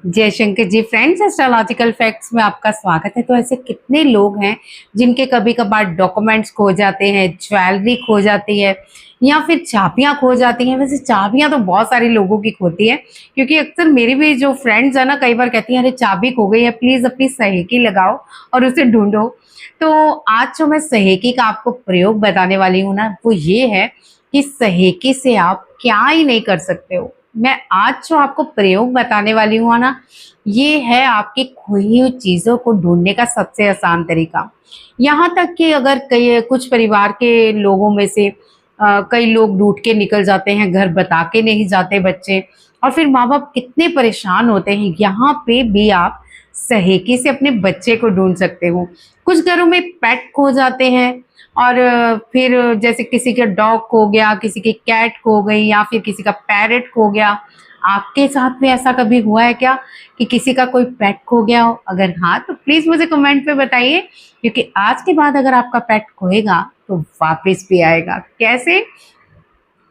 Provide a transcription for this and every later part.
जय Shankar ji. Friends, astrological facts में आपका स्वागत है। तो ऐसे कितने लोग हैं जिनके कभी कभार डॉक्यूमेंट्स खो जाते हैं, ज्वेलरी खो जाती है या फिर चाबियां खो जाती हैं। वैसे चाबियां तो बहुत सारे लोगों की खोती है, क्योंकि अक्सर मेरी भी जो फ्रेंड्स है ना, कई बार कहती हैं अरे चाबी खो गई है, प्लीज अपनी सहेकी लगाओ और उसे ढूंढो। तो आज जो मैं सहेकी का आपको प्रयोग बताने वाली हूँ ना, वो ये है कि सहेकी से आप क्या ही नहीं कर सकते हो। मैं आज जो आपको प्रयोग बताने वाली हूँ ना, ये है आपकी खोई हुई चीजों को ढूंढने का सबसे आसान तरीका। यहाँ तक कि अगर कई कुछ परिवार के लोगों में से कई लोग ढूंढ के निकल जाते हैं, घर बता के नहीं जाते बच्चे, और फिर माँ बाप कितने परेशान होते हैं। यहाँ पे भी आप सहेकी से अपने बच्चे को ढूंढ सकते हो। कुछ घरों में पेट खो जाते हैं, और फिर जैसे किसी का डॉग खो गया, किसी की कैट खो गई, या फिर किसी का पैरेट खो गया। आपके साथ में ऐसा कभी हुआ है क्या कि किसी का कोई पेट खो गया हो? अगर हाँ, तो प्लीज मुझे कमेंट पे बताइए, क्योंकि आज के बाद अगर आपका पेट खोएगा तो वापस भी आएगा। कैसे?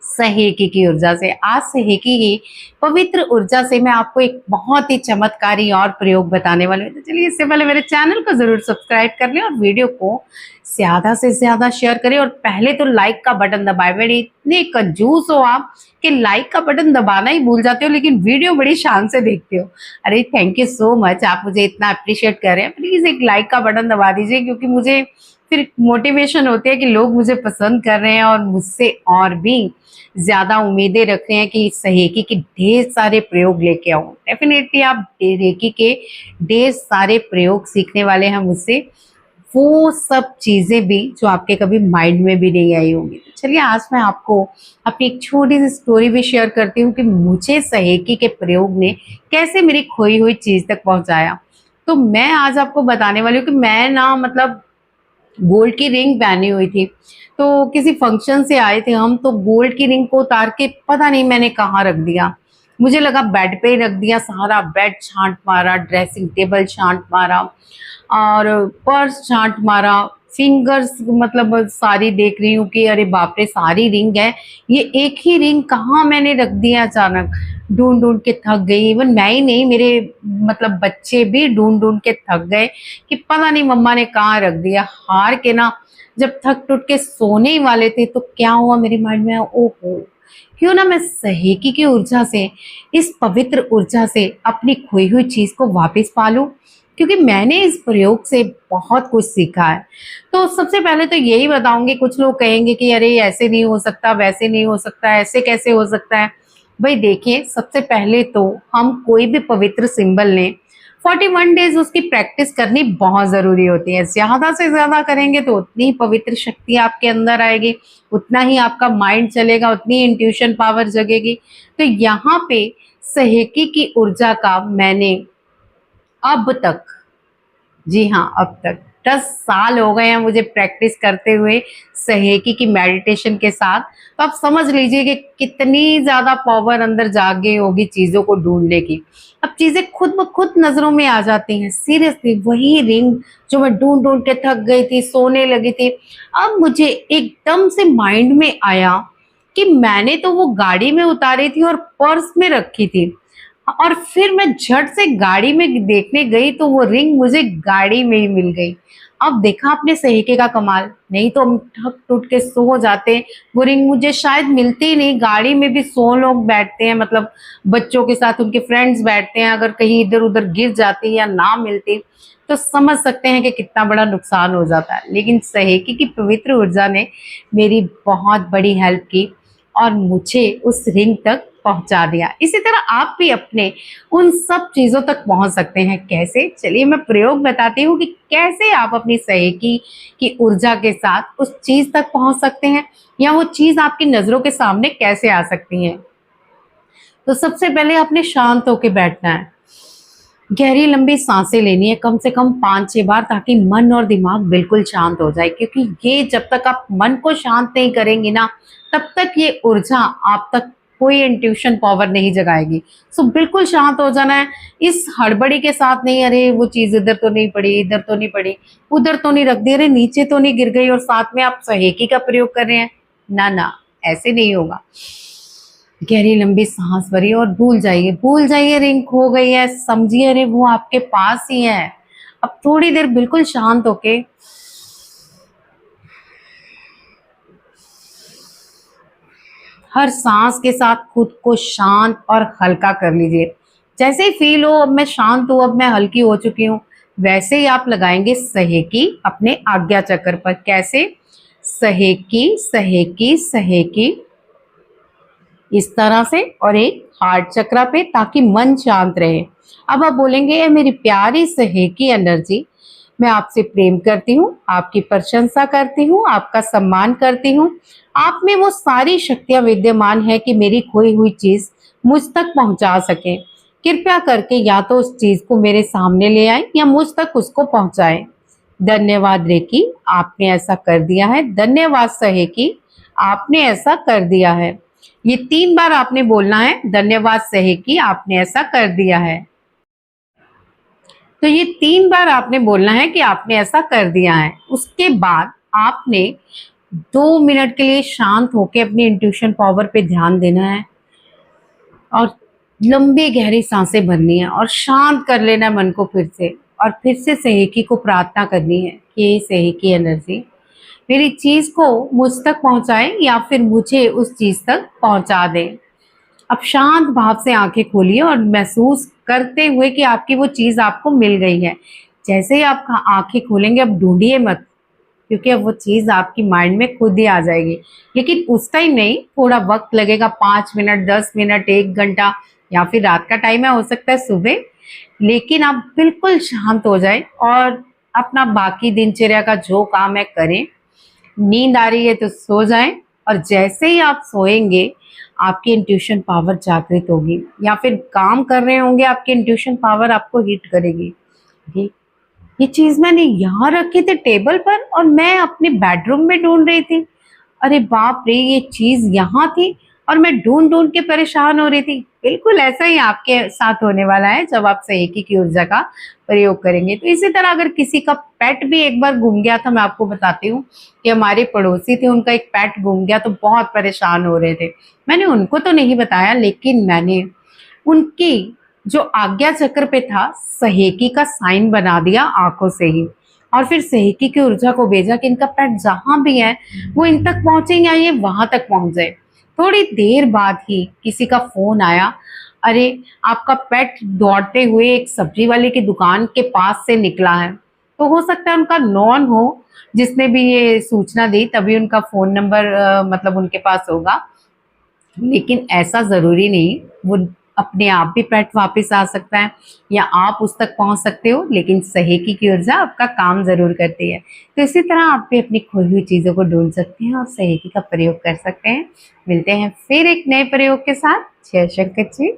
सहेकी की ऊर्जा से। आज सहेकी की पवित्र ऊर्जा से मैं आपको एक बहुत ही चमत्कारी और प्रयोग बताने वाली हूँ। तो चलिए, इससे पहले मेरे चैनल को जरूर सब्सक्राइब कर लें और वीडियो को ज्यादा से ज्यादा शेयर करें, और पहले तो लाइक का बटन दबाएं। मेरे इतने कंजूस हो आप कि लाइक का बटन दबाना ही भूल जाते हो, लेकिन वीडियो बड़ी शान से देखते हो। अरे थैंक यू सो मच, आप मुझे इतना अप्रिशिएट कर रहे हैं। प्लीज एक लाइक का बटन दबा दीजिए, क्योंकि मुझे फिर मोटिवेशन होती है कि लोग मुझे पसंद कर रहे हैं और मुझसे और भी ज्यादा उम्मीदें रख रहे हैं कि सहेकी के ढेर सारे प्रयोग लेके आऊं। डेफिनेटली आप रेकी के ढेर सारे प्रयोग सीखने वाले हैं मुझसे, वो सब चीजें भी जो आपके कभी माइंड में भी नहीं आई होंगी। तो चलिए, आज मैं आपको अपनी एक छोटी सी स्टोरी भी शेयर करती हूँ कि मुझे सहेकी के प्रयोग ने कैसे मेरी खोई हुई चीज तक पहुंचाया। तो मैं आज आपको बताने वाली हूँ कि मैं ना, मतलब गोल्ड की रिंग पहनी हुई थी। तो किसी फंक्शन से आए थे हम, तो गोल्ड की रिंग को उतार के पता नहीं मैंने कहाँ रख दिया। मुझे लगा बेड पे ही रख दिया। सारा बेड छांट मारा, ड्रेसिंग टेबल छांट मारा, और पर्स छांट मारा, फिंगर्स मतलब सारी देख रही हूँ कि अरे बाप रे, सारी रिंग है, ये एक ही रिंग कहाँ मैंने रख दिया। अचानक ढूंढ ढूंढ के थक गई। इवन मैं ही नहीं, मेरे मतलब बच्चे भी ढूंढ ढूंढ के थक गए कि पता नहीं मम्मा ने कहाँ रख दिया। हार के ना, जब थक टूट के सोने ही वाले थे, तो क्या हुआ मेरे माइंड में, ओहो, क्यों ना मैं सहेकी की ऊर्जा से, इस पवित्र ऊर्जा से अपनी खोई हुई चीज को वापस पा लूं। क्योंकि मैंने इस प्रयोग से बहुत कुछ सीखा है। तो सबसे पहले तो यही बताऊंगी। कुछ लोग कहेंगे कि अरे ऐसे नहीं हो सकता, वैसे नहीं हो सकता, ऐसे कैसे हो सकता है। भाई देखिए, सबसे पहले तो हम कोई भी पवित्र सिंबल लें, 41 डेज उसकी प्रैक्टिस करनी बहुत जरूरी होती है। ज्यादा से ज्यादा करेंगे तो उतनी ही पवित्र शक्ति आपके अंदर आएगी, उतना ही आपका माइंड चलेगा, उतनी इंट्यूशन पावर जगेगी। तो यहाँ पे सहेकी की ऊर्जा का मैंने अब तक, जी हाँ, अब तक 10 साल हो गए हैं मुझे प्रैक्टिस करते हुए सहेकी की मेडिटेशन के साथ। तो आप समझ लीजिए कि कितनी ज्यादा पावर अंदर जाग गई होगी चीजों को ढूंढने की। अब चीजें खुद ब खुद नजरों में आ जाती हैं। सीरियसली वही रिंग जो मैं ढूंढ ढूंढ के थक गई थी, सोने लगी थी, अब मुझे एकदम से माइंड में आया कि मैंने तो वो गाड़ी में उतारी थी और पर्स में रखी थी। और फिर मैं झट से गाड़ी में देखने गई, तो वो रिंग मुझे गाड़ी में ही मिल गई। अब देखा आपने सहीके का कमाल। नहीं तो हम ठक टूट के सो जाते, वो रिंग मुझे शायद मिलती ही नहीं। गाड़ी में भी 100 लोग बैठते हैं, मतलब बच्चों के साथ उनके फ्रेंड्स बैठते हैं। अगर कहीं इधर उधर गिर जाती या ना मिलती, तो समझ सकते हैं कि कितना बड़ा नुकसान हो जाता है। लेकिन सहेकी की पवित्र ऊर्जा ने मेरी बहुत बड़ी हेल्प की और मुझे उस रिंग तक पहुंचा दिया। इसी तरह आप भी अपने उन सब चीजों तक पहुंच सकते हैं। कैसे? चलिए, मैं प्रयोग बताती हूँ कि कैसे आप अपनी सहेकी की ऊर्जा के साथ उस चीज तक पहुंच सकते हैं, या वो चीज आपकी नजरों के सामने कैसे आ सकती है। तो सबसे पहले आपने शांत होकर बैठना है। गहरी लंबी सांसें लेनी है, कम से कम 5-6 बार, ताकि मन और दिमाग बिल्कुल शांत हो जाए। क्योंकि ये जब तक आप मन को शांत नहीं करेंगी ना, तब तक ये ऊर्जा आप तक कोई इंट्यूशन पावर नहीं जगाएगी। सो बिल्कुल शांत हो जाना है। इस हड़बड़ी के साथ नहीं, अरे वो चीज इधर तो नहीं पड़ी, इधर तो नहीं पड़ी, उधर तो नहीं रख दी, अरे नीचे तो नहीं गिर गई, और साथ में आप सहेकी का प्रयोग कर रहे हैं। ना ना, ऐसे नहीं होगा। गहरी लंबी सांस भरिए और भूल जाइए रिंग खो गई है, समझिए अरे वो आपके पास ही है। अब थोड़ी देर बिल्कुल शांत होके हर सांस के साथ खुद को शांत और हल्का कर लीजिए। जैसे ही फील हो अब मैं शांत हूँ, अब मैं हल्की हो चुकी हूँ, वैसे ही आप लगाएंगे सहेकी अपने आज्ञा चक्र पर। कैसे? सहेकी सहेकी सहेकी, इस तरह से, और एक हार्ट चक्रा पे, ताकि मन शांत रहे। अब आप बोलेंगे ये मेरी प्यारी सहेकी एनर्जी, मैं आपसे प्रेम करती हूँ, आपकी प्रशंसा करती हूँ, आपका सम्मान करती हूँ। आप में वो सारी शक्तियां विद्यमान है कि मेरी खोई हुई चीज मुझ तक पहुंचा सके। कृपया करके या तो उस चीज को मेरे सामने ले आए या मुझ तक उसको पहुंचाए। धन्यवाद रेकी, आपने ऐसा कर दिया है। धन्यवाद सहेकी, आपने ऐसा कर दिया है। ये 3 बार आपने बोलना है। धन्यवाद सहेकी, आपने ऐसा कर दिया है। तो ये 3 बार आपने बोलना है कि आपने ऐसा कर दिया है। उसके बाद आपने 2 मिनट के लिए शांत होकर अपनी इंट्यूशन पावर पे ध्यान देना है और लंबी गहरी सांसें भरनी है और शांत कर लेना है मन को फिर से। और फिर से सहेकी को प्रार्थना करनी है कि ये सहेकी एनर्जी मेरी चीज को मुझ तक पहुंचाए या फिर मुझे उस चीज तक पहुंचा दे। अब शांत भाव से आंखें खोलिए और महसूस करते हुए कि आपकी वो चीज आपको मिल गई है। जैसे ही आप आंखें खोलेंगे, अब ढूंढिए मत, क्योंकि अब वो चीज आपकी माइंड में खुद ही आ जाएगी। लेकिन उस टाइम नहीं, थोड़ा वक्त लगेगा, 5 मिनट, 10 मिनट, 1 घंटा, या फिर रात का टाइम है, हो सकता है सुबह। लेकिन आप बिल्कुल शांत हो जाए और अपना बाकी दिनचर्या का जो काम है करें। नींद आ रही है तो सो जाएं, और जैसे ही आप सोएंगे आपकी इंट्यूशन पावर जागृत होगी, या फिर काम कर रहे होंगे आपकी इंट्यूशन पावर आपको हिट करेगी। ये चीज मैंने यहाँ रखी थी टेबल पर और मैं अपने बेडरूम में ढूंढ रही थी। अरे बाप रे, ये चीज यहाँ थी और मैं ढूंढ ढूंढ के परेशान हो रही थी। बिल्कुल ऐसा ही आपके साथ होने वाला है जब आप सहेकी की ऊर्जा का प्रयोग करेंगे। तो इसी तरह अगर किसी का पेट भी एक बार गुम गया था, मैं आपको बताती हूँ कि हमारे पड़ोसी थे, उनका एक पेट गुम गया तो बहुत परेशान हो रहे थे। मैंने उनको तो नहीं बताया, लेकिन मैंने उनकी जो आज्ञा चक्र पे था सहेकी का साइन बना दिया आंखों से ही, और फिर सहेकी की ऊर्जा को भेजा कि इनका पेट जहां भी है वो इन तक पहुंचे या ये वहां तक पहुंच जाए। थोड़ी देर बाद ही किसी का फोन आया, अरे आपका पेट दौड़ते हुए एक सब्जी वाले की दुकान के पास से निकला है। तो हो सकता है उनका नॉन हो जिसने भी ये सूचना दी, तभी उनका फोन नंबर मतलब उनके पास होगा। लेकिन ऐसा जरूरी नहीं, वो अपने आप भी पेट वापस आ सकता है या आप उस तक पहुंच सकते हो, लेकिन सहेकी की ऊर्जा आपका काम जरूर करती है। तो इसी तरह आप भी अपनी खोई हुई चीजों को ढूंढ सकते हैं और सहेकी का प्रयोग कर सकते हैं। मिलते हैं फिर एक नए प्रयोग के साथ। जय शंकर जी।